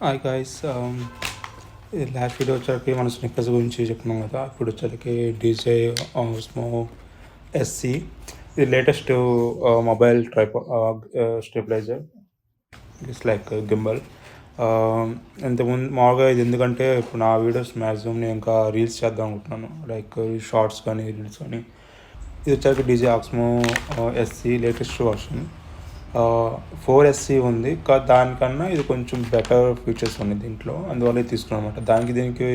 Hi guys. ఇది last video వచ్చరికి మన స్నిక్కర్స్ గురించి చెప్పుకున్నాం కదా. ఇప్పుడు వచ్చరికి డీజే ఆస్మో ఎస్సీ, ఇది latest mobile stabiliser. It's like gimbal. ఇంతకుముందు మామూలుగా ఇది ఎందుకంటే ఇప్పుడు నా వీడియోస్ మ్యాక్సిమం నేను ఇంకా రీల్స్ చేద్దాం అనుకుంటున్నాను, లైక్ షార్ట్స్ కానీ రీల్స్ కానీ. ఇది వచ్చరికి DJ Osmo SC latest version. 4SC ఉంది, దానికన్నా ఇది కొంచెం బెటర్ ఫీచర్స్ ఉన్నాయి దీంట్లో, అందువల్ల తీసుకున్నాను అనమాట. దానికి దీనికి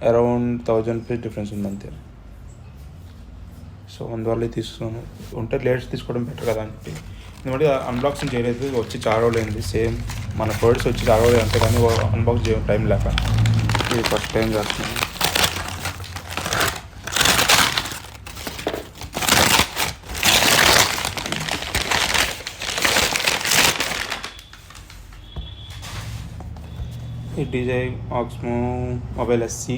అరౌండ్ 1000 రూపీస్ డిఫరెన్స్ ఉంది అంతే. సో అందువల్ల తీసుకున్నాను, ఉంటే లేట్స్ తీసుకోవడం బెటర్ కదా అని చెప్పి. ఎందుకంటే అన్బాక్సింగ్ చేయలేదు, వచ్చి చాలా రోజులైంది. సేమ్ మన ప్రోడక్ట్స్ వచ్చి చాలా రోజులు అంతే, కానీ అన్బాక్స్ చేయడం టైం లేక ఇది ఫస్ట్ టైం చేస్తున్నాను. ఈ డీజే ఆస్మో మొబైల్ ఎస్సీ.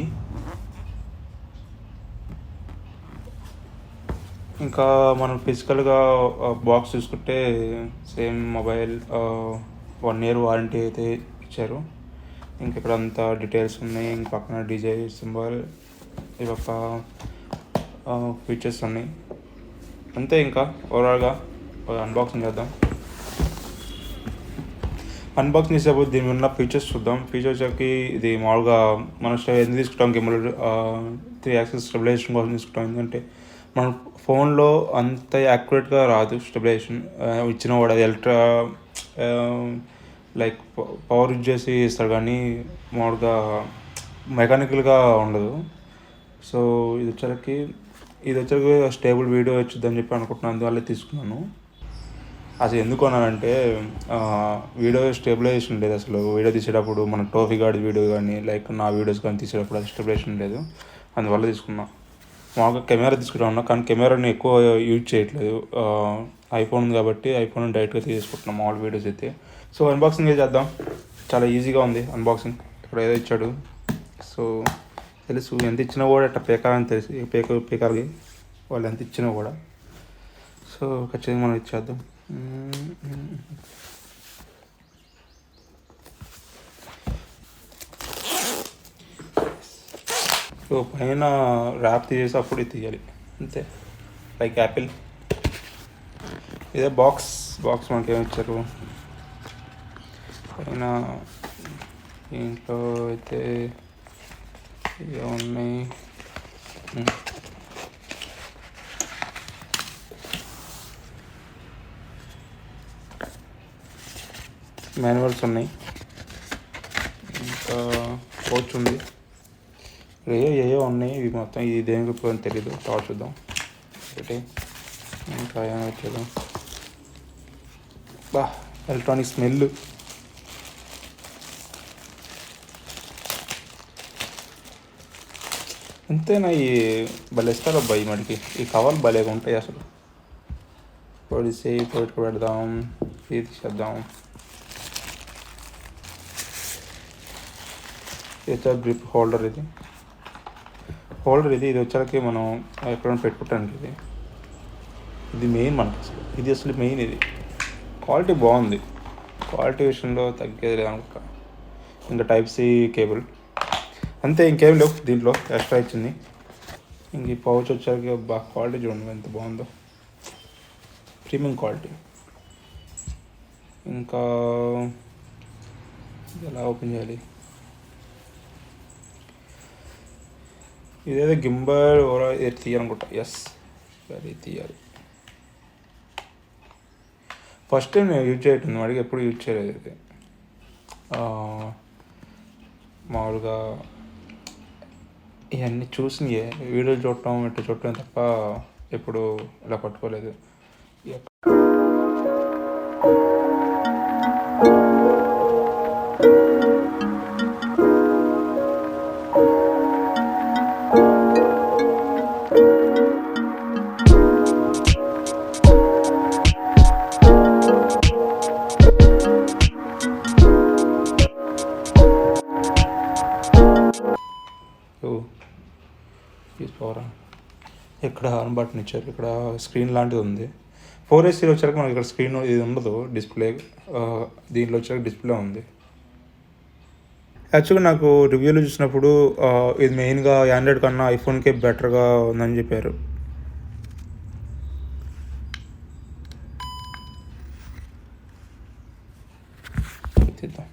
ఇంకా మనం ఫిజికల్గా బాక్స్ చూసుకుంటే సేమ్ మొబైల్ 1 year వారంటీ అయితే ఇచ్చారు. ఇంక ఇక్కడ అంతా డీటెయిల్స్ ఉన్నాయి. ఇంక పక్కన డీజే సింబల్, ఇవి ఒక ఫీచర్స్ ఉన్నాయి అంతే. ఇంకా ఓవరాల్గా అన్బాక్సింగ్ చేద్దాం. అన్బాక్సింగ్ చేసేప్పుడు దీని ఉన్న ఫీచర్స్ చూద్దాం. ఫీచర్స్ వచ్చి ఇది మామూలుగా మనం ఎందుకు తీసుకుంటాం, గిమ్మల్ 3 axis స్టెబిలైజేషన్ కోసం తీసుకుంటాం. ఎందుకంటే మన ఫోన్లో అంత యాక్యురేట్గా రాదు స్టెబిలైజేషన్. ఇచ్చిన కూడా లైక్ పవర్ యూజ్ చేసి ఇస్తారు, కానీ మామూలుగా మెకానికల్గా ఉండదు. సో ఇది వచ్చరికి స్టేబుల్ వీడియో వచ్చిందని చెప్పి అనుకుంటున్నాను, అందువల్ల తీసుకున్నాను. అసలు ఎందుకు అన్నానంటే వీడియో స్టెబిలైజేషన్ లేదు. అసలు వీడియో తీసేటప్పుడు మన టోఫీ గార్డ్ వీడియో కానీ లైక్ నా వీడియోస్ కానీ తీసేటప్పుడు అది స్టెబిలైజేషన్ లేదు, అందువల్ల తీసుకున్నా. మామూలుగా కెమెరా తీసుకుంటా, కానీ కెమెరాని ఎక్కువ యూజ్ చేయట్లేదు. ఐఫోన్ ఉంది కాబట్టి ఐఫోన్ డైరెక్ట్గా తీసుకుంటున్నాం మామూలు వీడియోస్ అయితే. సో అన్బాక్సింగ్ చేద్దాం. చాలా ఈజీగా ఉంది అన్బాక్సింగ్. ఇక్కడ ఏదో ఇచ్చాడు, సో తెలుసు ఎంత ఇచ్చినా కూడా అట్లా పేకాలని తెలిసి పేకాలి వాళ్ళు ఎంత ఇచ్చినా కూడా. సో ఖచ్చితంగా మనం ఇచ్చేద్దాం. సో పైన ర్యాప్ తీసేసి అప్పుడు తీయాలి అంతే, లైక్ యాపిల్. ఇదే బాక్స్ మనకి ఏమి ఇచ్చారు పైన. దీంట్లో అయితే ఇవే ఉన్నాయి. మాన్యువల్స్ ఉన్నాయి, ఇంకా కోచ్ ఉంది. ఏయో ఉన్నాయి, ఇవి మొత్తం ఇది దేనికి ఉపయోగం తెలీదు. తర్వాత చూద్దాం. ఒకటి ఇంకా ఏమైనా వచ్చేద్దాం. Electronic smell. అంతేనా? ఈ భలే ఇస్తారు అబ్బాయి మడికి, ఈ కవర్లు భలేగా ఉంటాయి అసలు. పొడిసి పెడదాం, ఇది తీసేద్దాం. ఇది గ్రిప్ హోల్డర్. ఇది వచ్చాక మనం ఎక్కడైనా పెట్టుకోవటానికి ఇది మెయిన్ మనకి. అసలు మెయిన్ ఇది. క్వాలిటీ బాగుంది, క్వాలిటీ విషయంలో తగ్గేది లేదనుకో. ఇంకా టైప్-C కేబుల్ అంతే, ఇంకేం లేవు దీంట్లో. ఎక్స్ట్రా ఇచ్చింది. ఇంక ఈ పౌచ్ వచ్చాక క్వాలిటీ చూడండి ఎంత బాగుందో, ప్రీమియం క్వాలిటీ. ఇంకా ఎలా ఓపెన్ చేయాలి? ఇదేదో గింబల్ తీయాలనుకుంటా. ఎస్, అది తీయాలి. ఫస్ట్ టైం నేను యూజ్ చేయటం, వాడికి ఎప్పుడు యూజ్ చేయలేదు. ఇది మామూలుగా ఇవన్నీ చూసినాయే, వీడియోలు చూడటం తప్ప ఎప్పుడు ఇలా పట్టుకోలేదు. ఇక్కడ ఆన్ బటన్ ఇచ్చారు, ఇక్కడ స్క్రీన్ లాంటిది ఉంది. 4SC వచ్చాక మనకి ఇక్కడ స్క్రీన్ ఇది ఉండదు, డిస్ప్లే. దీంట్లో వచ్చాక డిస్ప్లే ఉంది. యాక్చువల్గా నాకు రివ్యూలో చూసినప్పుడు ఇది మెయిన్గా ఆండ్రాయిడ్ కన్నా ఐఫోన్కే బెటర్గా ఉందని చెప్పారు. తీద్దాం.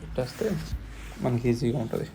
పెట్టేస్తే మనకి ఈజీగా ఉంటుంది.